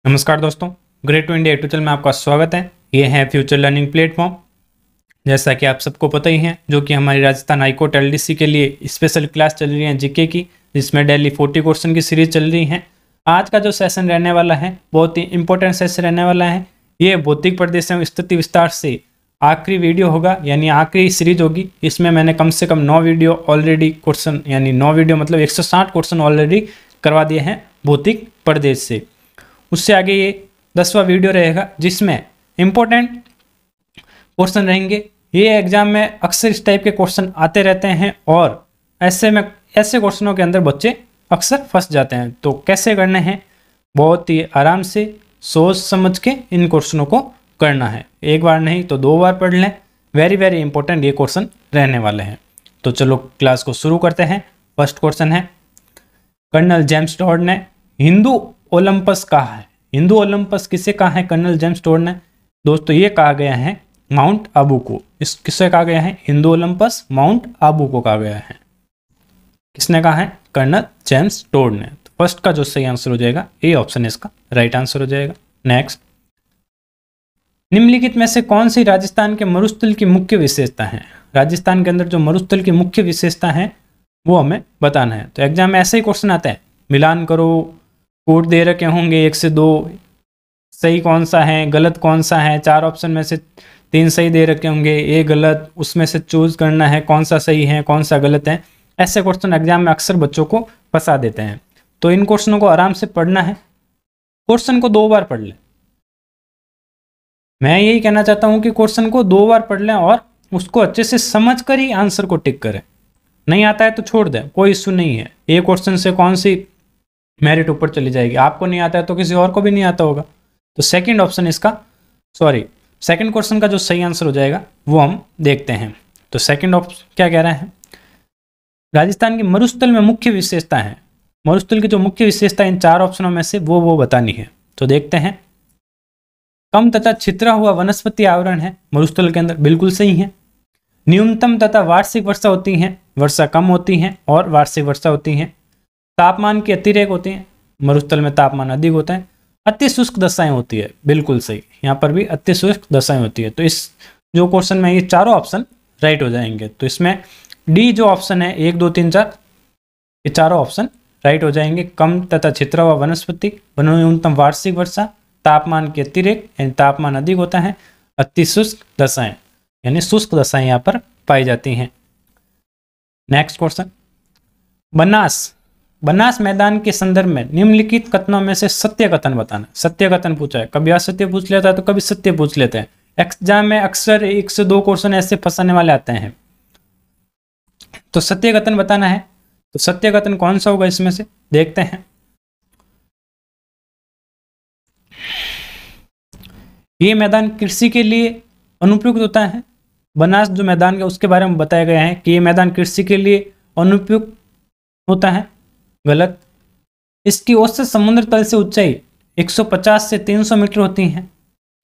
नमस्कार दोस्तों, great to India YouTube channel में आपका स्वागत है। ये है फ्यूचर लर्निंग प्लेटफॉर्म। जैसा कि आप सबको पता ही है, जो कि हमारी राजस्थान हाईकोर्ट एलडीसी के लिए स्पेशल क्लास चल रही है जीके की, जिसमें डेली 40 क्वेश्चन की सीरीज चल रही है। आज का जो सेशन रहने वाला है बहुत ही इंपॉर्टेंट सेशन रहने वाला है। ये भौतिक प्रदेशों स्थिति विस्तार से आखिरी वीडियो होगा, यानी आखिरी सीरीज होगी। इसमें मैंने कम से कम 9 वीडियो ऑलरेडी क्वेश्चन, यानी 9 वीडियो मतलब 160 क्वेश्चन ऑलरेडी करवा दिए हैं भौतिक प्रदेश से। उससे आगे ये 10वां वीडियो रहेगा, जिसमें इम्पोर्टेंट क्वेश्चन रहेंगे। ये एग्जाम में अक्सर इस टाइप के क्वेश्चन आते रहते हैं और ऐसे क्वेश्चनों के अंदर बच्चे अक्सर फंस जाते हैं। तो कैसे करने हैं, बहुत ही आराम से सोच समझ के इन क्वेश्चनों को करना है। एक बार नहीं तो 2 बार पढ़ लें। वेरी वेरी इंपॉर्टेंट ये क्वेश्चन रहने वाले हैं। तो चलो क्लास को शुरू करते हैं। फर्स्ट क्वेश्चन है, कर्नल जेम्स टॉड ने हिंदू ओलंपस कहा है। हिंदू ओलंपस किसे कहा है कर्नल जेम्स टॉड ने? दोस्तों ये कहा गया है माउंट आबू को। इस किससे कहा गया है? हिंदू ओलंपस माउंट आबू को कहा गया है। किसने कहा है? कर्नल जेम्स टॉड ने। तो फर्स्ट का जो सही आंसर हो जाएगा ए ऑप्शन इसका राइट आंसर हो जाएगा। नेक्स्ट, निम्नलिखित में से कौन सी राजस्थान के मरुस्थल की मुख्य विशेषता है? राजस्थान के अंदर जो मरुस्थल की मुख्य विशेषता है वो हमें बताना है। तो एग्जाम में ऐसे ही क्वेश्चन आता है, मिलान करो, कोड दे रखे होंगे 1 से 2, सही कौन सा है गलत कौन सा है, 4 ऑप्शन में से 3 सही दे रखे होंगे, ए गलत, उसमें से चूज करना है कौन सा सही है कौन सा गलत है। ऐसे क्वेश्चन एग्जाम में अक्सर बच्चों को फंसा देते हैं। तो इन क्वेश्चनों को आराम से पढ़ना है। क्वेश्चन को 2 बार पढ़ लें। मैं यही कहना चाहता हूँ कि क्वेश्चन को 2 बार पढ़ लें और उसको अच्छे से समझ कर ही आंसर को टिक करें। नहीं आता है तो छोड़ दें, कोई इश्यू नहीं है। एक क्वेश्चन से कौन सी मेरिट ऊपर चली जाएगी। आपको नहीं आता है तो किसी और को भी नहीं आता होगा। तो सेकंड ऑप्शन इसका, सेकंड क्वेश्चन का जो सही आंसर हो जाएगा वो हम देखते हैं। तो सेकंड ऑप्शन क्या कह रहा है? राजस्थान की मरुस्थल में मुख्य विशेषता है। मरुस्थल की जो मुख्य विशेषता इन 4 ऑप्शनों में से वो बतानी है। तो देखते हैं। कम तथा छितरा हुआ वनस्पति आवरण है मरुस्थल के अंदर, बिल्कुल सही है। न्यूनतम तथा वार्षिक वर्षा होती है, वर्षा कम होती है और वार्षिक वर्षा होती है। तापमान की अतिरेक होती है, मरुस्थल में तापमान अधिक होता है। अति शुष्क दशाएं होती है, बिल्कुल सही, यहाँ पर भी अति शुष्क दशाएं होती है। तो इस जो क्वेश्चन में ये चारों ऑप्शन राइट हो जाएंगे। तो इसमें डी जो ऑप्शन है 1, 2, 3, 4, ये चारों ऑप्शन राइट हो जाएंगे। कम तथा छितरा हुआ वनस्पति, न्यूनतम वार्षिक वर्षा, तापमान के अतिरेक यानी तापमान अधिक होता है, अति शुष्क दशाएं यानी शुष्क दशाएं यहाँ पर पाई जाती हैं। नेक्स्ट क्वेश्चन, बनास मैदान के संदर्भ में निम्नलिखित कथनों में से सत्य कथन बताना। सत्य कथन पूछा है, कभी असत्य पूछ लेता है तो कभी सत्य पूछ लेते हैं। एग्जाम में अक्सर 1 से 2 क्वेश्चन ऐसे फंसाने वाले आते हैं। तो सत्य कथन बताना है। तो सत्य कथन कौन सा होगा इसमें से, देखते हैं। ये मैदान कृषि के लिए अनुपयुक्त होता है। बनास जो मैदान है उसके बारे में बताया गया है कि ये मैदान कृषि के लिए अनुपयुक्त होता है, गलत। इसकी औसत समुद्र तल से ऊंचाई 150 से 300 मीटर होती है।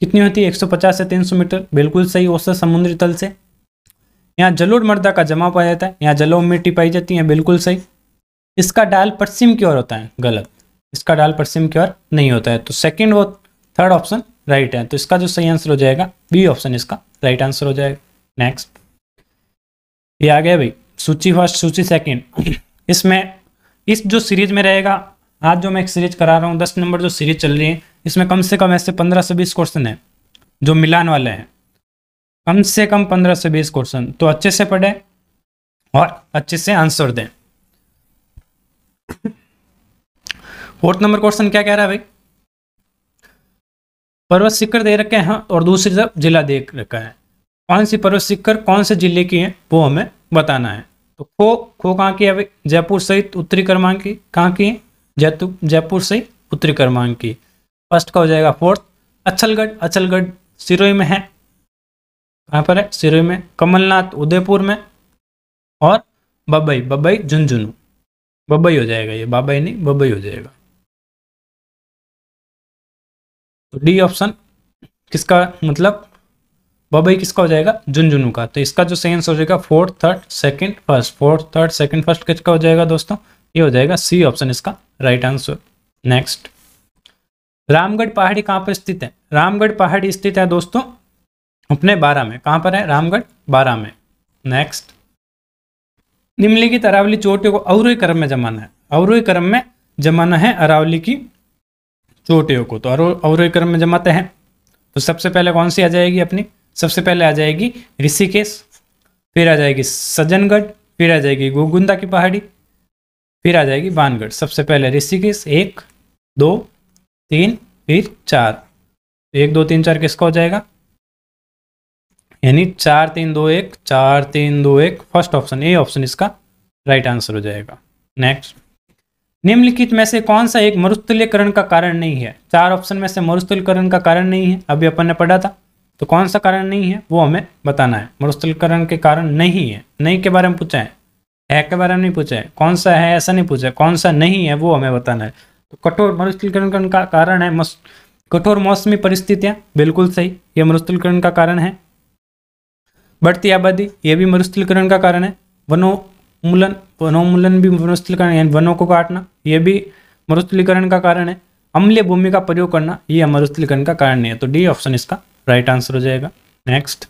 कितनी होती है? 150 से 300 मीटर, बिल्कुल सही, औसत समुद्री तल से। यहाँ जलोढ़ मृदा का जमाव पाया जाता है, यहाँ जलोढ़ मिट्टी पाई जाती है, बिल्कुल सही। इसका डाल पश्चिम की ओर होता है, गलत। इसका डाल पश्चिम की ओर नहीं होता है। तो सेकेंड और थर्ड ऑप्शन राइट है। तो इसका जो सही आंसर हो जाएगा बी ऑप्शन इसका राइट आंसर हो जाएगा। नेक्स्ट, ये आ गया भाई सूची फर्स्ट सूची सेकेंड। इसमें इस जो सीरीज में रहेगा, आज जो मैं एक सीरीज करा रहा हूँ 10 नंबर जो सीरीज चल रही है, इसमें कम से कम ऐसे 15 से 20 क्वेश्चन है जो मिलान वाले हैं। कम से कम 15 से 20 क्वेश्चन। तो अच्छे से पढ़े और अच्छे से आंसर दें। 4th नंबर क्वेश्चन क्या कह रहा है भाई? पर्वत शिखर दे रखे हैं और दूसरी तरफ जिला दे रखा है। कौन सी पर्वत शिखर कौन से जिले की है वो हमें बताना है। तो खो कहाँ की है भाई? जयपुर सहित उत्तरी क्रमांक की। कहाँ की है? जयपुर सहित उत्तरी क्रमांक की। फर्स्ट का हो जाएगा 4th। अचलगढ़ सिरोही में है। कहाँ पर है? सिरोही में। कमलनाथ उदयपुर में। और बबई झुंझुनू। बबई हो जाएगा, ये बाबई नहीं बबई हो जाएगा। तो डी ऑप्शन किसका, मतलब बबई किसका हो जाएगा? झुंझुनू का। तो इसका जो सही आंसर हो जाएगा 4th, 3rd, 2nd, 1st। 4th, 3rd, 2nd, 1st किसका हो जाएगा दोस्तों? ये हो जाएगा सी ऑप्शन इसका राइट आंसर। नेक्स्ट, रामगढ़ पहाड़ी कहाँ पर स्थित है? रामगढ़ पहाड़ी स्थित है दोस्तों अपने बारां में। कहाँ पर है? रामगढ़ बारां में। नेक्स्ट, निम्नलिखित अरावली चोटियों को अवरोही क्रम में जमाना है। अवरोही क्रम में जमाना है अरावली की चोटियों को। तो अवरोही क्रम में जमाते हैं। तो सबसे पहले कौन सी आ जाएगी अपनी? सबसे पहले आ जाएगी ऋषिकेश, फिर आ जाएगी सज्जनगढ़, फिर आ जाएगी गोगुंदा की पहाड़ी, फिर आ जाएगी बानगढ़। सबसे पहले ऋषिकेश 1 2 3 फिर 4। 1 2 3 4 किसका हो जाएगा? यानी 4 3 2 1, 4 3 2 1, फर्स्ट ऑप्शन ए ऑप्शन इसका राइट आंसर हो जाएगा। नेक्स्ट, निम्नलिखित में से कौन सा एक मरुस्थलीकरण का कारण नहीं है? 4 ऑप्शन में से मरुस्थलीकरण का कारण नहीं है, अभी अपन ने पढ़ा था। तो कौन सा कारण नहीं है वो हमें बताना है। मरुस्थलीकरण के कारण नहीं है, नहीं के बारे में पूछा है के बारे में नहीं पूछा है, कौन सा है ऐसा नहीं पूछा है, कौन सा नहीं है वो हमें बताना है। तो कठोर मरुस्थलीकरण का कारण है कठोर मौसमी परिस्थितियां, बिल्कुल सही, ये मरुस्थलीकरण का कारण है। बढ़ती आबादी, ये भी मरुस्थलीकरण का कारण है। वनोन्मूलन भी मरुस्थलीकरण, यानी वनों को काटना, ये भी मरुस्थलीकरण का कारण है। अम्लीय भूमि का प्रयोग करना, ये मरुस्थलीकरण का कारण नहीं है। तो डी ऑप्शन इसका राइट आंसर हो जाएगा। नेक्स्ट,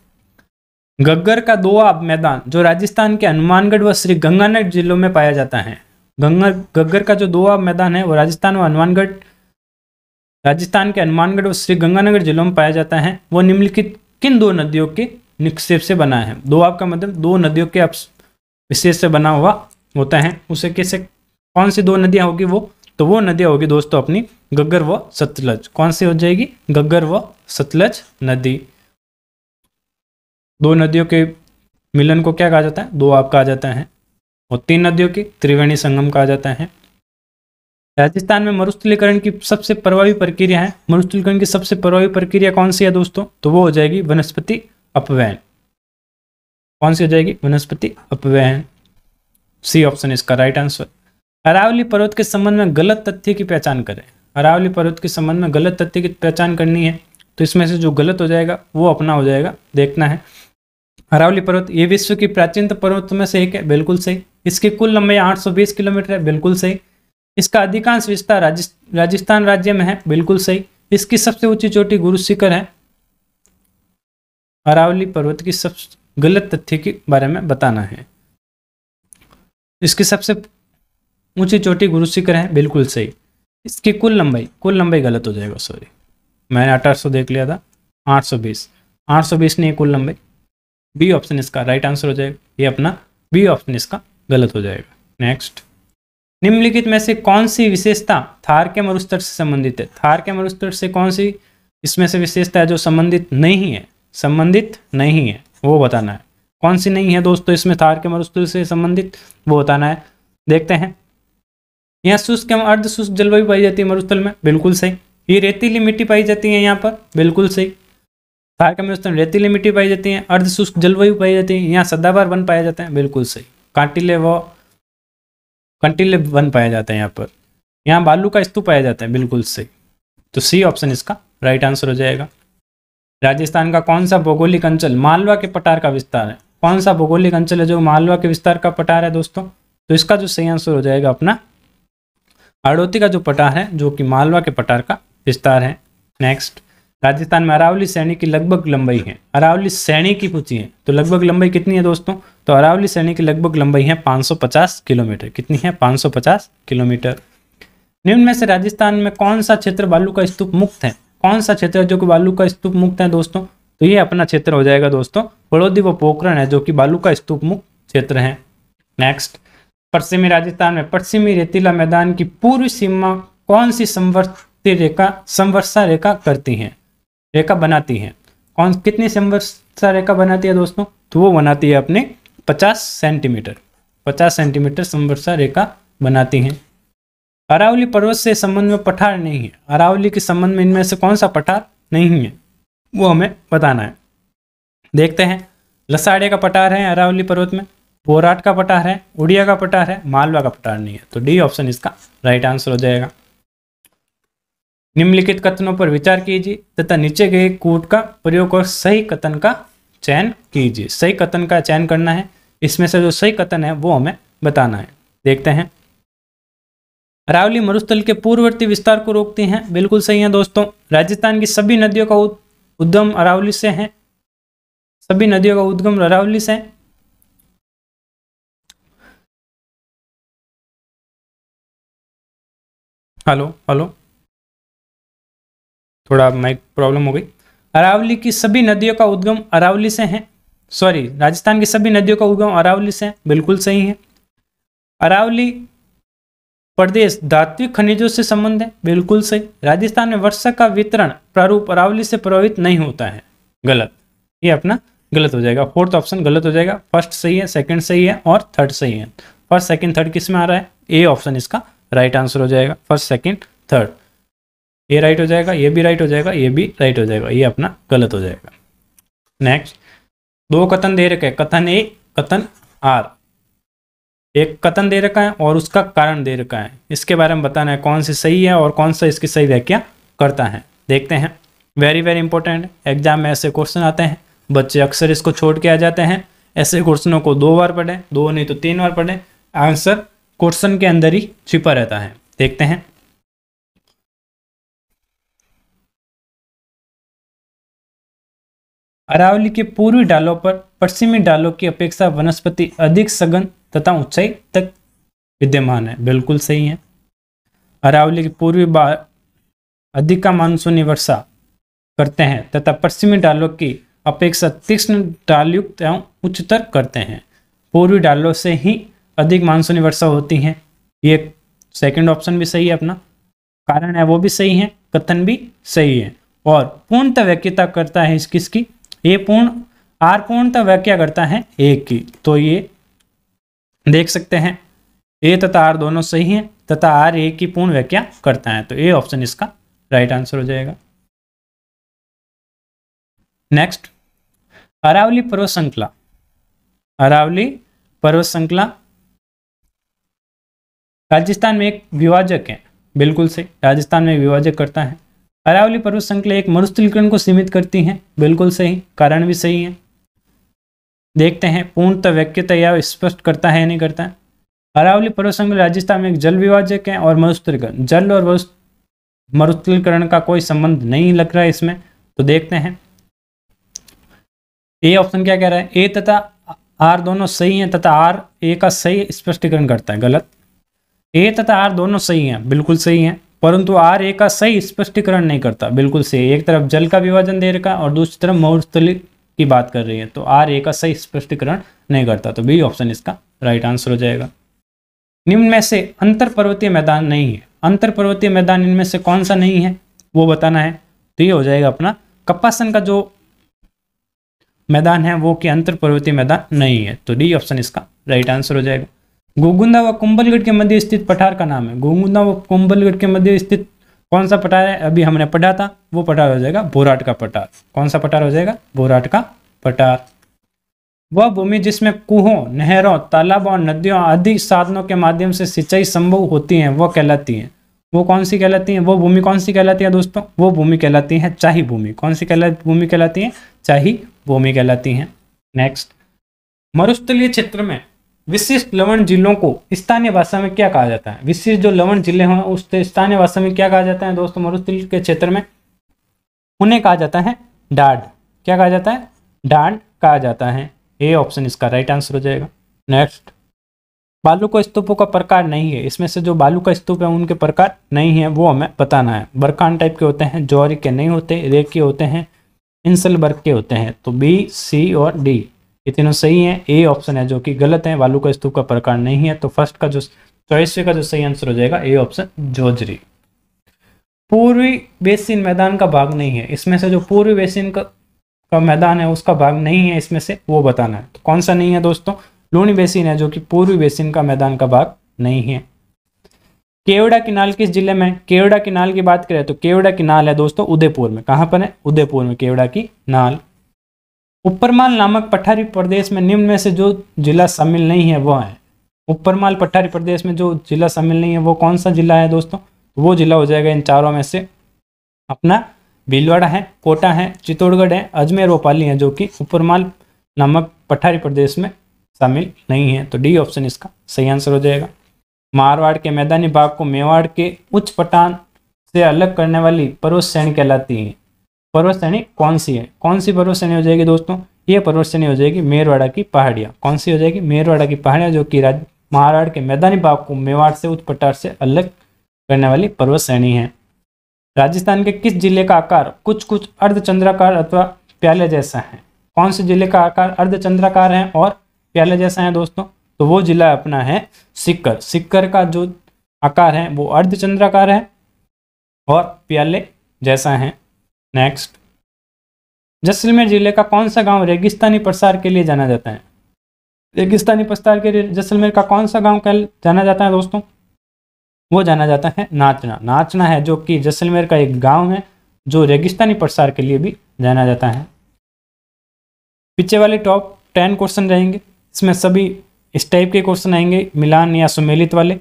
गग्गर का दोआब मैदान जो राजस्थान के हनुमानगढ़ व श्री गंगानगर जिलों में पाया जाता है। गग्गर का जो दोआब मैदान है वो राजस्थान के हनुमानगढ़ व श्री गंगानगर जिलों में पाया जाता है। वो निम्नलिखित किन 2 नदियों के निक्षेप से बना है? दोआब का मतलब 2 नदियों के विशेष से बना हुआ होता है। उसे कैसे, कौन सी 2 नदियां होगी वो? तो वो नदियां होगी दोस्तों अपनी गग्गर व सतलज। कौन सी हो जाएगी? गग्गर व सतलज नदी। 2 नदियों के मिलन को क्या कहा जाता है? दोआब कहा जाता है। और 3 नदियों की त्रिवेणी संगम कहा जाता है। राजस्थान में मरुस्थलीकरण की सबसे प्रभावी प्रक्रिया है। मरुस्थलीकरण की सबसे प्रभावी प्रक्रिया कौन सी है दोस्तों? तो वो हो जाएगी वनस्पति अपवहन। कौन सी हो जाएगी? वनस्पति अपवहन। सी ऑप्शन इसका राइट आंसर। अरावली पर्वत के संबंध में गलत तथ्य की पहचान करें। अरावली पर्वत के संबंध में गलत तथ्य की पहचान करनी है। तो इसमें से जो गलत हो जाएगा वो अपना हो जाएगा, देखना है। अरावली पर्वत ये विश्व की प्राचीनतम पर्वतों में से एक है, बिल्कुल सही। इसकी कुल लंबाई 820 किलोमीटर है, बिल्कुल सही। इसका अधिकांश विस्तार राजस्थान राज्य में है, बिल्कुल सही। इसकी सबसे ऊंची चोटी गुरु शिखर है। अरावली पर्वत की सबसे गलत तथ्य के बारे में बताना है। इसकी सबसे ऊंची चोटी गुरु शिखर है, बिल्कुल सही। इसकी कुल लंबाई गलत हो जाएगा, सॉरी, मैंने 1800 देख लिया था, 820 नहीं, कुल लंबाई। बी ऑप्शन इसका राइट आंसर हो जाएगा। ये अपना बी ऑप्शन इसका गलत हो जाएगा। नेक्स्ट, निम्नलिखित में से कौन सी विशेषता थार के मरुस्थल से संबंधित है? थार के मरुस्थल से कौन सी इसमें से विशेषता है जो संबंधित नहीं है, वो बताना है। कौन सी नहीं है दोस्तों इसमें थार के मरुस्थल से संबंधित, वो बताना है। देखते हैं। यहाँ शुष्क एवं अर्ध शुष्क जलवायु पाई जाती है मरुस्थल में, बिल्कुल सही। ये रेतीली मिट्टी पाई जाती है यहाँ पर, बिल्कुल सही। थार के मरुस्थल में रेतीली मिट्टी पाई जाती है, अर्ध शुष्क जलवायु पाई जाती है। यहाँ सदाबहार वन पाया जाता है, बिल्कुल सही। कंटीले वन पाया जाता है यहाँ पर। यहाँ बालू का स्तूप पाया जाता है, बिल्कुल सही। तो सी ऑप्शन इसका राइट आंसर हो जाएगा। राजस्थान का कौन सा भौगोलिक अंचल मालवा के पठार का विस्तार है? कौन सा भौगोलिक अंचल है जो मालवा के विस्तार का पठार है दोस्तों? तो इसका जो सही आंसर हो जाएगा अपना हाड़ौती का जो पठार है, जो कि मालवा के पठार का विस्तार है। नेक्स्ट, राजस्थान में अरावली श्रेणी की लगभग लंबाई है। अरावली श्रेणी की पूछी है तो लगभग लंबाई कितनी है दोस्तों? तो अरावली श्रेणी की लगभग लंबाई है 550 किलोमीटर। कितनी है? 550 किलोमीटर। निम्न में से राजस्थान में कौन सा क्षेत्र बालू का स्तूप मुक्त है? कौन सा क्षेत्र जो कि बालू का स्तूप मुक्त है दोस्तों? तो ये अपना क्षेत्र हो जाएगा दोस्तों बड़ौदी व पोखरण है, जो कि बालू का स्तूप मुक्त क्षेत्र है। नेक्स्ट, पश्चिमी राजस्थान में पश्चिमी रेतीला मैदान की पूर्वी सीमा कौन सी समवर्षा रेखा करती है, रेखा बनाती है? कितनी समवर्षा रेखा बनाती है दोस्तों? तो वो बनाती है अपने 50 सेंटीमीटर समवर्षा रेखा बनाती हैं। अरावली पर्वत से संबंध में पठार नहीं है। अरावली के संबंध में इनमें से कौन सा पठार नहीं है, वो हमें बताना है। देखते हैं। लसाड़े का पठार है अरावली पर्वत में, बोराट का पठार है, उड़िया का पठार है, मालवा का पठार नहीं है। तो डी ऑप्शन इसका राइट आंसर हो जाएगा। निम्नलिखित कथनों पर विचार कीजिए तथा नीचे गए कूट का प्रयोग कर सही कथन का चयन कीजिए। सही कथन का चयन करना है। इसमें से जो सही कथन है वो हमें बताना है। देखते हैं। अरावली मरुस्थल के पूर्ववर्ती विस्तार को रोकती हैं, बिल्कुल सही है दोस्तों। राजस्थान की सभी नदियों का उद्गम अरावली से है, सभी नदियों का उद्गम अरावली से है। हेलो हेलो, थोड़ा माइक प्रॉब्लम हो गई। अरावली की सभी नदियों का उद्गम अरावली से है, सॉरी, राजस्थान की सभी नदियों का उद्गम अरावली से है, बिल्कुल सही है। अरावली प्रदेश धात्विक खनिजों से संबंध है, बिल्कुल सही। राजस्थान में वर्षा का वितरण प्रारूप अरावली से प्रभावित नहीं होता है, गलत, ये अपना गलत हो जाएगा। फोर्थ ऑप्शन गलत हो जाएगा। फर्स्ट सही है, सेकंड सही है और थर्ड सही है। फर्स्ट सेकंड थर्ड किस में आ रहा है? ए ऑप्शन इसका राइट आंसर हो जाएगा। फर्स्ट सेकंड थर्ड, ये राइट हो जाएगा, ये भी राइट हो जाएगा, ये भी राइट हो जाएगा, ये अपना गलत हो जाएगा। नेक्स्ट, दो कथन दे रखे, कथन ए, कथन आर। एक कथन दे रखा है और उसका कारण दे रखा है, इसके बारे में बताना है कौन सी सही है और कौन सा इसकी सही व्याख्या करता है। देखते हैं, वेरी वेरी इंपॉर्टेंट, एग्जाम में ऐसे क्वेश्चन आते हैं, बच्चे अक्सर इसको छोड़ के आ जाते हैं। ऐसे क्वेश्चनों को 2 बार पढ़ें, 2 नहीं तो 3 बार पढ़ें, आंसर क्वेश्चन के अंदर ही छिपा रहता है। देखते हैं, अरावली के पूर्वी डालों पर पश्चिमी डालों की अपेक्षा वनस्पति अधिक सघन तथा ऊंचाई तक विद्यमान है, बिल्कुल सही है। अरावली के पूर्वी अधिक मानसूनी वर्षा करते हैं तथा पश्चिमी डालों की अपेक्षा तीक्ष्ण डालयुक्त एवं उच्चतर करते हैं। पूर्वी डालों से ही अधिक मानसूनी वर्षा होती है, ये सेकंड ऑप्शन भी सही है, अपना कारण है वो भी सही है, कथन भी सही है। और पूर्णतः व्याख्या करता है किसकी? ये पूर्णतः व्याख्या करता है ए की, तो ये देख सकते हैं ए तथा आर दोनों सही हैं तथा आर ए की पूर्ण व्याख्या करता है, तो ए ऑप्शन इसका राइट आंसर हो जाएगा। नेक्स्ट, अरावली पर्वत श्रृंखला। अरावली पर्वत श्रृंखला राजस्थान में एक विभाजक है, बिल्कुल सही, राजस्थान में विभाजक करता है। अरावली पर्वत श्रृंखला एक मरुस्थलीकरण को सीमित करती है, बिल्कुल सही, कारण भी सही है। देखते हैं, पूर्णतः व्याख्याता या स्पष्ट करता है या नहीं करता है। अरावली पर्वत श्रृंखला राजस्थान में एक जल विभाजक है और मरुस्थलीकरण, जल और मरुस्थलीकरण का कोई संबंध नहीं लग रहा है इसमें, तो देखते हैं ए ऑप्शन क्या कह रहा है। ए तथा आर दोनों सही हैं तथा आर ए का सही स्पष्टीकरण करता है, गलत। ए तथा आर दोनों सही हैं, बिल्कुल सही हैं, परंतु आर ए का सही स्पष्टीकरण नहीं करता, बिल्कुल सही। एक तरफ जल का विभाजन दे रखा और दूसरी तरफ मरुस्थली की बात कर रही है, तो आर ए का सही स्पष्टीकरण नहीं करता, तो बी ऑप्शन इसका राइट आंसर हो जाएगा। निम्न में से अंतर पर्वतीय मैदान नहीं है, अंतर पर्वतीय मैदान इनमें से कौन सा नहीं है वो बताना है, तो ये हो जाएगा अपना कपासन का जो मैदान है वो कि अंतर पर्वतीय मैदान नहीं है, तो डी ऑप्शन इसका राइट आंसर हो जाएगा। गोगुंदा व कुंभलगढ़ के मध्य स्थित पठार का नाम है। गोगुंदा व कुंभलगढ़ के मध्य स्थित कौन सा पठार है? अभी हमने पढ़ा था, वो पठार हो जाएगा बोराट का पठार। कौन सा पठार हो जाएगा? बोराट का पठार। वह भूमि जिसमें कुहों, नहरों, तालाबों और नदियों आदि साधनों के माध्यम से सिंचाई संभव होती है वह कहलाती है। वो कौन सी कहलाती है? वो भूमि कौन सी कहलाती है दोस्तों? वो भूमि कहलाती है चाही भूमि। कौन सी भूमि कहलाती है? चाही भूमि कहलाती है। नेक्स्ट, मरुस्थलीय क्षेत्र में विशिष्ट लवण जिलों को स्थानीय भाषा में क्या कहा जाता है? विशिष्ट जो लवण जिले हैं उस स्थानीय भाषा में क्या कहा जाता है दोस्तों? मरुस्थलीय के क्षेत्र में उन्हें कहा जाता है डाढ़। क्या कहा जाता है? डाढ़ कहा जाता है। ए ऑप्शन इसका राइट आंसर हो जाएगा। नेक्स्ट, बालू का स्तूपों का प्रकार नहीं है। इसमें से जो बालू का स्तूप है उनके प्रकार नहीं है, वो हमें बताना है। बरखान टाइप के होते हैं, जौहरी के नहीं होते, रेत के होते हैं, इंसलबर्ग के होते हैं। तो बी, सी और डी ये तीनों सही हैं। ए ऑप्शन है जो कि गलत है, बालू का स्तूप का प्रकार नहीं है। तो फर्स्ट का जो चॉइस का जो सही आंसर हो जाएगा ए ऑप्शन जोजरी। पूर्वी बेसिन मैदान का भाग नहीं है। इसमें से जो पूर्वी बेसिन का मैदान है उसका भाग नहीं है इसमें से, वो बताना है। तो कौन सा नहीं है दोस्तों? लूनी बेसिन है जो कि पूर्वी बेसिन का मैदान का भाग नहीं है। केवड़ा किनाल किस जिले में? केवड़ा किनाल की बात करें तो केवड़ा किनाल है दोस्तों उदयपुर में। कहां पर है? उदयपुर में केवड़ा की नाल। ऊपरमाल नामक पठारी प्रदेश में निम्न में से जो जिला शामिल नहीं है वह है। ऊपरमाल पठारी प्रदेश में जो जिला शामिल नहीं है वो कौन सा जिला है दोस्तों? वो जिला हो जाएगा इन चारों में से अपना भीलवाड़ा है, कोटा है, चित्तौड़गढ़ है, अजमेर व पाली है, जो कि ऊपरमाल नामक पठारी प्रदेश में शामिल नहीं है। तो डी ऑप्शन इसका सही आंसर हो जाएगा। मारवाड़ के मैदानी भाग को मेवाड़ के उच्च पठान से अलग करने वाली पर्वत श्रेणी कहलाती है। पर्वत श्रेणी कौन सी है? कौन सी पर्वत श्रेणी हो जाएगी दोस्तों? ये पर्वत श्रेणी हो जाएगी मेरवाड़ा की पहाड़ियाँ। कौन सी हो जाएगी? मेरवाड़ा की पहाड़ियाँ, जो कि मारवाड़ के मैदानी भाग को मेवाड़ से उच्च पठार से अलग करने वाली पर्वत श्रेणी है। राजस्थान के किस जिले का आकार कुछ कुछ अर्धचंद्राकार अथवा प्याले जैसा है? कौन से जिले का आकार अर्धचंद्राकार है और प्याले जैसा है दोस्तों? तो वो जिला अपना है सीकर। सीकर का जो आकार है वो अर्धचंद्राकार है और प्याले जैसा है। नेक्स्ट, जैसलमेर जिले का कौन सा गांव रेगिस्तानी प्रसार के लिए जाना जाता है? रेगिस्तानी प्रसार के लिए जैसलमेर का कौन सा गांव जाना जाता है दोस्तों? वो जाना जाता है नाचना। नाचना है जो कि जैसलमेर का एक गांव है जो रेगिस्तानी प्रसार के लिए भी जाना जाता है। पीछे वाले टॉप 10 क्वेश्चन रहेंगे, इसमें सभी इस टाइप के क्वेश्चन आएंगे, मिलान या सुमेलित वाले।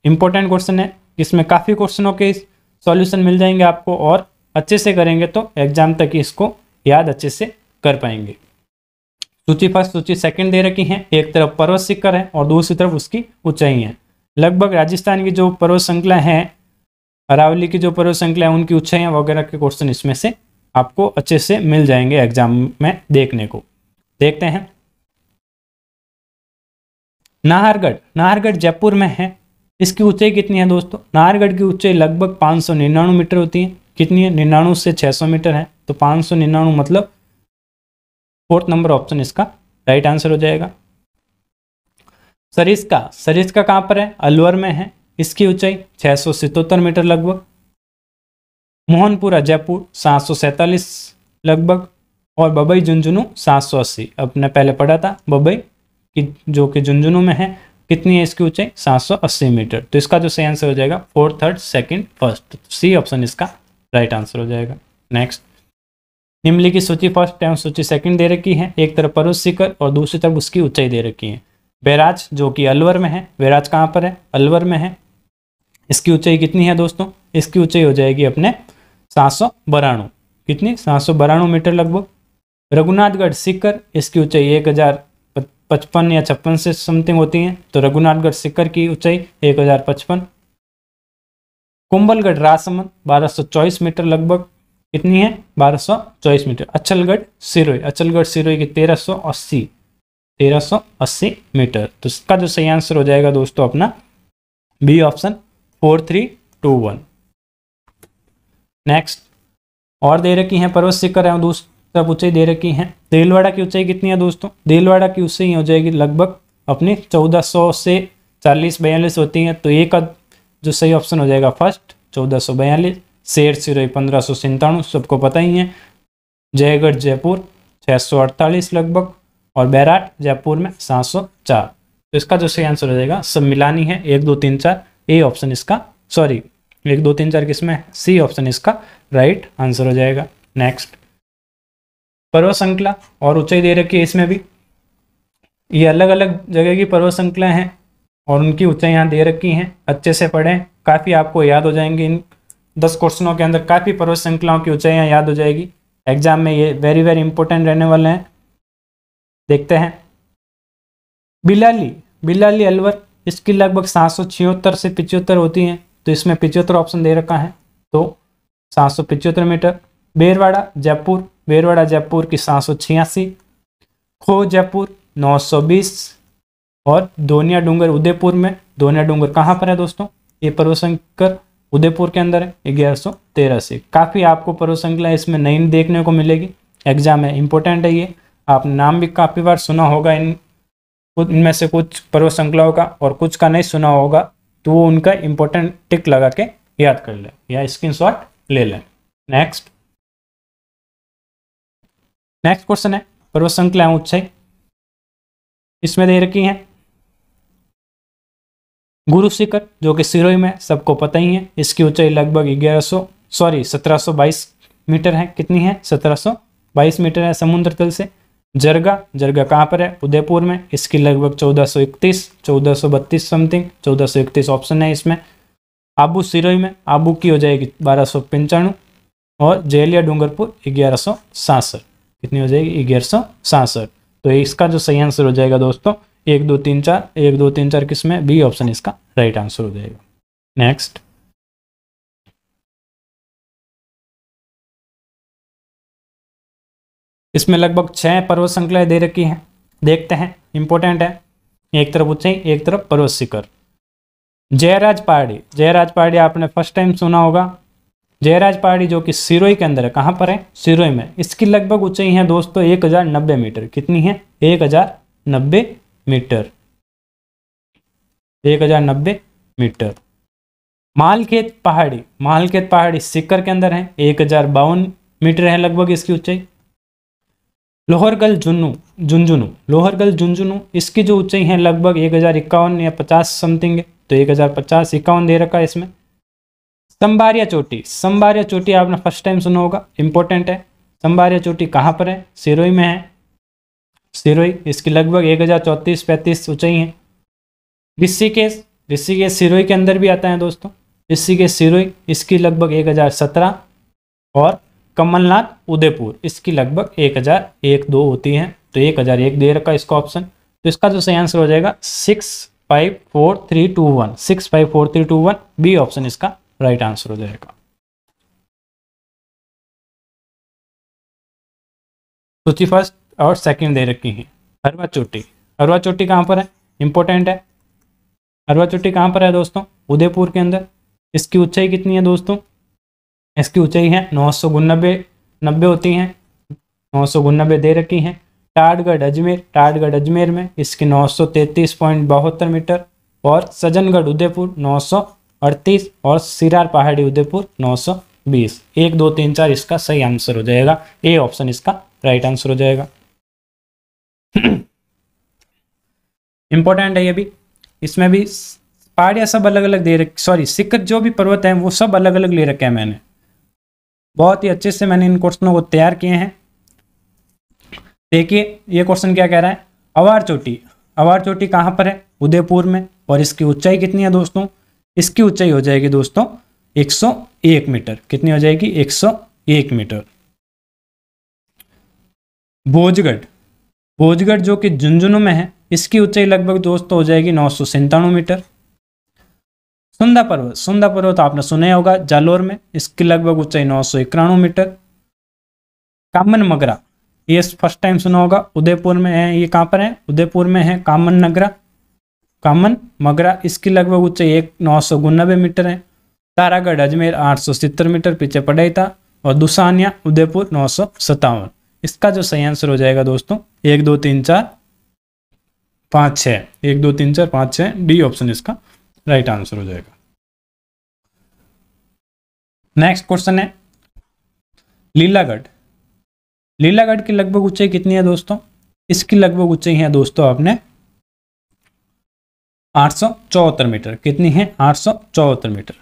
इंपॉर्टेंट क्वेश्चन है, इसमें काफ़ी क्वेश्चनों के सॉल्यूशन मिल जाएंगे आपको, और अच्छे से करेंगे तो एग्जाम तक इसको याद अच्छे से कर पाएंगे। सूची फर्स्ट सूची सेकंड दे रखी है, एक तरफ पर्वत शिखर है और दूसरी तरफ उसकी ऊंचाई है। लगभग राजस्थान की जो पर्वत श्रृंखला है, अरावली की जो पर्वत श्रृंखला है, उनकी ऊंचाइयां वगैरह के क्वेश्चन इसमें से आपको अच्छे से मिल जाएंगे एग्जाम में देखने को। देखते हैं, नाहरगढ़। नाहरगढ़ जयपुर में है, इसकी ऊंचाई कितनी है दोस्तों? नाहरगढ़ की ऊंचाई लगभग 599 मीटर होती है। कितनी है? 99 से 600 मीटर है, तो 599 मतलब 4th नंबर ऑप्शन इसका राइट आंसर हो जाएगा। सरिस्का। सरिस्का कहाँ पर है? अलवर में है, इसकी ऊंचाई 677 मीटर लगभग। मोहनपुरा जयपुर 747 लगभग, और बबई झुंझुनू 780। अपने पहले पढ़ा था बबई की, जो कि झुंझुनू में है। कितनी है इसकी ऊंचाई? 780 मीटर। तो इसका जो सही आंसर हो जाएगा 4th, 3rd, 2nd, 1st, C option इसका राइट आंसर हो जाएगा। नेक्स्ट, निम्नलिखित सूची फर्स्ट एवं सूची सेकंड दे रखी है, एक तरफ पर्वत शिखर और दूसरी तरफ उसकी ऊंचाई दे रखी है। बैराज जो कि अलवर में है, बैराज कहाँ पर है? अलवर में है, इसकी ऊंचाई कितनी है दोस्तों? इसकी ऊंचाई हो जाएगी अपने 792। कितनी? 792 मीटर लगभग। रघुनाथगढ़ शिखर, इसकी ऊंचाई 1055 या 56 से समथिंग होती है, तो रघुनाथगढ़ शिखर की ऊंचाई 1055। कुंभलगढ़ राजसमंद 1224 मीटर लगभग। कितनी है? 1224 मीटर। अचलगढ़ सिरोही, अचलगढ़ सिरोही की 1380 मीटर। तो इसका जो सही आंसर हो जाएगा दोस्तों अपना बी ऑप्शन 4321। नेक्स्ट, और दे रखी है पर्वत शिखर एवं दूसरी तरफ ऊंचाई दे रखी है। देलवाड़ा की ऊंचाई कितनी है दोस्तों? देलवाड़ा की ऊंचाई हो जाएगी लगभग अपनी 1400 से 40-42 होती है, तो एक का जो सही ऑप्शन हो जाएगा फर्स्ट 1442। शेर सिरोही 1597, सबको पता ही है। जयगढ़ जयपुर 648 लगभग, और बैराट जयपुर में 704। तो इसका जो सही आंसर हो जाएगा सब मिलानी है 1 2 3 4, ए ऑप्शन इसका, सॉरी 1 2 3 4 किसमें? सी ऑप्शन इसका राइट आंसर हो जाएगा। नेक्स्ट, पर्वत श्रृंखला और ऊंचाई दे रखी है, इसमें भी ये अलग अलग जगह की पर्वत श्रृंखला हैं और उनकी ऊंचाई यहाँ दे रखी हैं। अच्छे से पढ़ें, काफ़ी आपको याद हो जाएंगे। इन 10 क्वेश्चनों के अंदर काफ़ी पर्वत श्रृंखलाओं की ऊंचाइयाँ याद हो जाएगी। एग्जाम में ये वेरी वेरी इंपॉर्टेंट रहने वाले हैं। देखते हैं, बिलाली। बिलाली अलवर, इसकी लगभग 776 से 75 होती हैं, तो इसमें 75 ऑप्शन दे रखा है, तो 775 मीटर। बेरवाड़ा जयपुर, बेरवाड़ा जयपुर की 786। खो जयपुर 920, और दोनिया डूंगर उदयपुर में, दोनिया डूंगर कहाँ पर है दोस्तों? ये पर्वत श्रृंखला उदयपुर के अंदर है, 1183। काफ़ी आपको पर्वत श्रृंखला इसमें नई देखने को मिलेगी। एग्जाम में इंपॉर्टेंट है ये, आपने नाम भी काफ़ी बार सुना होगा इनमें से कुछ पर्वत श्रृंखलाओं का, और कुछ का नहीं सुना होगा, तो वो उनका इंपॉर्टेंट टिक लगा के याद कर लें या स्क्रीनशॉट ले लें। नेक्स्ट क्वेश्चन है पर्वत श्रृंखला ऊंचाई, इसमें दे रखी है गुरु शिखर जो कि सिरोही में, सबको पता ही है। इसकी ऊंचाई लगभग 1722 मीटर है। कितनी है? 1722 मीटर है समुद्र तल से। जरगा, जरगा कहाँ पर है? उदयपुर में, इसकी लगभग 1431, 1432 समथिंग, 1431 ऑप्शन है इसमें। आबू सिरोही में, आबू की हो जाएगी 1295, और जेलिया डूंगरपुर 1167। कितनी हो जाएगी? 1167। तो इसका जो सही आंसर हो जाएगा दोस्तों 1 2 3 4, 1 2 3 4 किसमें, बी ऑप्शन इसका राइट आंसर हो जाएगा। नेक्स्ट, इसमें लगभग 6 पर्वत श्रृंखलाएं दे रखी हैं, देखते हैं, इंपॉर्टेंट है। एक तरफ ऊंचाई, एक तरफ पर्वत शिखर। जयराज पहाड़ी, जयराज पहाड़ी आपने फर्स्ट टाइम सुना होगा। जयराज पहाड़ी जो कि सिरोही के अंदर है, कहाँ पर है, सिरोही में। इसकी लगभग ऊंचाई है दोस्तों 1090 मीटर। कितनी है, 1090 मीटर, 1090 मीटर। मालखेत पहाड़ी, मालखेत पहाड़ी सिक्कर के अंदर है, 1052 मीटर है लगभग इसकी ऊंचाई। लोहरगल झुंझुनू, लोहरगल झुंझुनू, इसकी जो ऊंचाई है लगभग 1051 या 50 समथिंग है, तो 1050 51 दे रखा है इसमें। संबारिया चोटी, संबारिया चोटी आपने फर्स्ट टाइम सुना होगा, इंपॉर्टेंट है। संबारिया चोटी कहाँ पर है, सिरोही में है, सिरोही। इसकी लगभग 1034-35 ऊंचाई है। ऋषिकेश, ऋषिकेश सिरोही के अंदर भी आता है दोस्तों, ऋषिकेश सिरोही, इसकी लगभग 1017। और कमलनाथ उदयपुर, इसकी लगभग 1001-2 होती हैं, तो 1001 दे रखा है इसका ऑप्शन। तो इसका जो सही आंसर हो जाएगा 654321, 654321, बी ऑप्शन इसका राइट आंसर हो जाएगा। सूची फर्स्ट और सेकंड दे रखी है। हरवा चोटी, हरवा चोटी कहाँ पर है, इंपॉर्टेंट है। हरवा चोटी कहाँ पर है दोस्तों, उदयपुर के अंदर। इसकी ऊंचाई कितनी है दोस्तों, इसकी ऊंचाई है 999 होती हैं, 999 दे रखी हैं। टाटगढ़ अजमेर, टाटगढ़ अजमेर में इसकी 933.72 मीटर। और सज्जनगढ़ उदयपुर 938, और सिरार पहाड़ी उदयपुर 920। 1 2 3 4 इसका सही आंसर हो जाएगा, ए ऑप्शन इसका राइट आंसर हो जाएगा। इंपॉर्टेंट है ये भी, इसमें भी पहाड़ियाँ सब अलग अलग दे रखी, सॉरी शिखर जो भी पर्वत हैं वो सब अलग अलग ले रखे हैं मैंने, बहुत ही अच्छे से मैंने इन क्वेश्चनों को तैयार किए हैं। देखिए ये क्वेश्चन क्या कह रहा है, अवार चोटी, अवार चोटी कहाँ पर है, उदयपुर में। और इसकी ऊंचाई कितनी है दोस्तों, इसकी ऊंचाई हो जाएगी दोस्तों 101 मीटर। कितनी हो जाएगी, 101 मीटर। भोजगढ़, भोजगढ़ जो कि झुंझुनू में है, इसकी ऊंचाई लगभग दोस्तों हो जाएगी 997 मीटर। सुंदा पर्वत, सुंदा पर्वत आपने सुना होगा जालोर में, इसकी लगभग ऊंचाई 991 मीटर। कामन मगरा, ये फर्स्ट टाइम सुना होगा, उदयपुर में है। ये कहाँ पर है, उदयपुर में है कामन नगरा, कामन मगरा, इसकी लगभग ऊंचाई 999 मीटर है। तारागढ़ अजमेर 870 मीटर, पीछे पढ़ाई था। और दुसानिया उदयपुर 957। इसका जो सही आंसर हो जाएगा दोस्तों 1 2 3 4 5 6, 1 2 3 4 5 6, डी ऑप्शन इसका राइट आंसर हो जाएगा। नेक्स्ट क्वेश्चन है लीलागढ़, लीलागढ़ की लगभग ऊंचाई कितनी है दोस्तों, इसकी लगभग ऊंचाई है दोस्तों आपने 874 मीटर। कितनी है, 874 मीटर।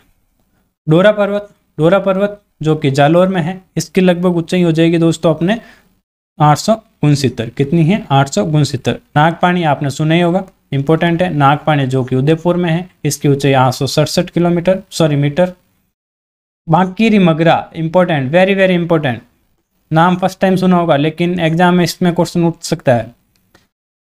डोरा पर्वत, डोरा पर्वत जो कि जालोर में है, इसकी लगभग ऊंचाई हो जाएगी दोस्तों अपने 869। कितनी है, 869। नागपानी आपने सुना ही होगा, इंपॉर्टेंट है। नागपानी जो कि उदयपुर में है, इसकी ऊंचाई 867 kilometre, sorry metre. Bankiri Magra, important, very very important, नाम फर्स्ट टाइम सुना होगा लेकिन एग्जाम में इसमें क्वेश्चन उठ सकता है।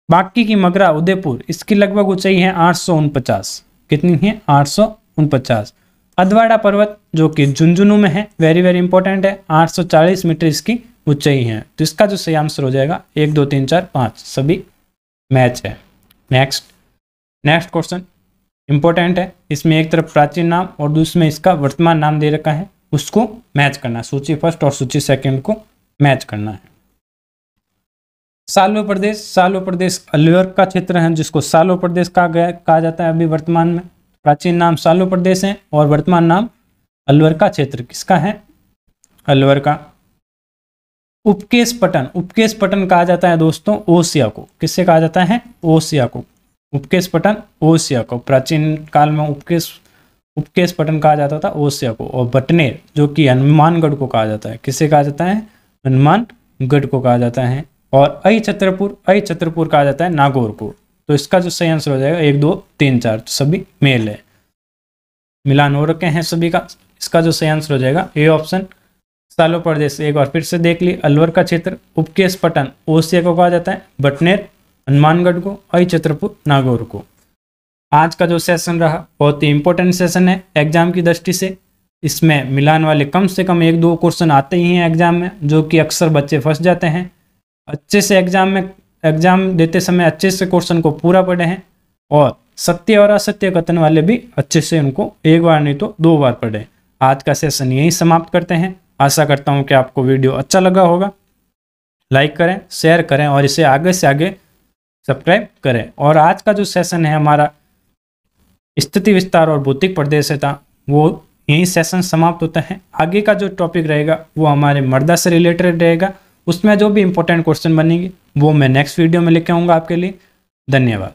बांकी की मगरा उदयपुर, इसकी लगभग ऊंचाई है 849। कितनी है, 849। अधवाड़ा पर्वत जो कि झुंझुनू में है, वेरी वेरी इंपॉर्टेंट है, 840 मीटर इसकी ऊंचाई है। तो इसका जो सही आंसर हो जाएगा 1 2 3 4 5, सभी मैच है। नेक्स्ट, नेक्स्ट क्वेश्चन इंपॉर्टेंट है, इसमें एक तरफ प्राचीन नाम और दूसरे में इसका वर्तमान नाम दे रखा है, उसको मैच करना है। सूची फर्स्ट और सूची सेकंड को मैच करना है। सालो प्रदेश, सालो प्रदेश अलवर का क्षेत्र है जिसको सालो प्रदेश कहा जाता है अभी वर्तमान में। प्राचीन नाम सालो प्रदेश है और वर्तमान नाम अलवर का क्षेत्र किसका है, अलवर का। उपकेश पटन, उपकेश पटन कहा जाता है दोस्तों ओसिया को। किससे कहा जाता है, ओसिया को। उपकेश पटन ओसिया को, प्राचीन काल में उपकेश पटन कहा जाता था ओसिया को। और बटनेर जो कि हनुमानगढ़ को कहा जाता है, किससे कहा जाता है, हनुमानगढ़ को कहा जाता है। और अई छतरपुर, अई छतरपुर कहा जाता है नागौर को। तो इसका जो सही आंसर हो जाएगा 1 2 3 4, तो सभी मेल है, मिलान हो रखे हैं सभी का। इसका जो सही आंसर हो जाएगा ए ऑप्शन। सालो प्रदेश एक बार फिर से देख ली, अलवर का क्षेत्र। उपकेश पटन ओसिया को कहा जाता है, बटनेर हनुमानगढ़ को और छतरपुर नागौर को। आज का जो सेशन रहा बहुत ही इंपॉर्टेंट सेशन है एग्जाम की दृष्टि से। इसमें मिलान वाले कम से कम 1-2 क्वेश्चन आते ही हैं एग्जाम में, जो कि अक्सर बच्चे फंस जाते हैं। अच्छे से एग्जाम देते समय अच्छे से क्वेश्चन को पूरा पढ़े हैं और सत्य और असत्य कथन वाले भी अच्छे से उनको एक बार नहीं तो 2 बार पढ़े। आज का सेशन यहीं समाप्त करते हैं। आशा करता हूँ कि आपको वीडियो अच्छा लगा होगा। लाइक करें, शेयर करें और इसे आगे से आगे सब्सक्राइब करें। और आज का जो सेशन है हमारा स्थिति विस्तार और भौतिक प्रदेशता, वो यही सेशन समाप्त होता है। आगे का जो टॉपिक रहेगा वो हमारे मृदा से रिलेटेड रहेगा। उसमें जो भी इंपॉर्टेंट क्वेश्चन बनेंगे वो मैं नेक्स्ट वीडियो में लेके आऊँगा आपके लिए। धन्यवाद।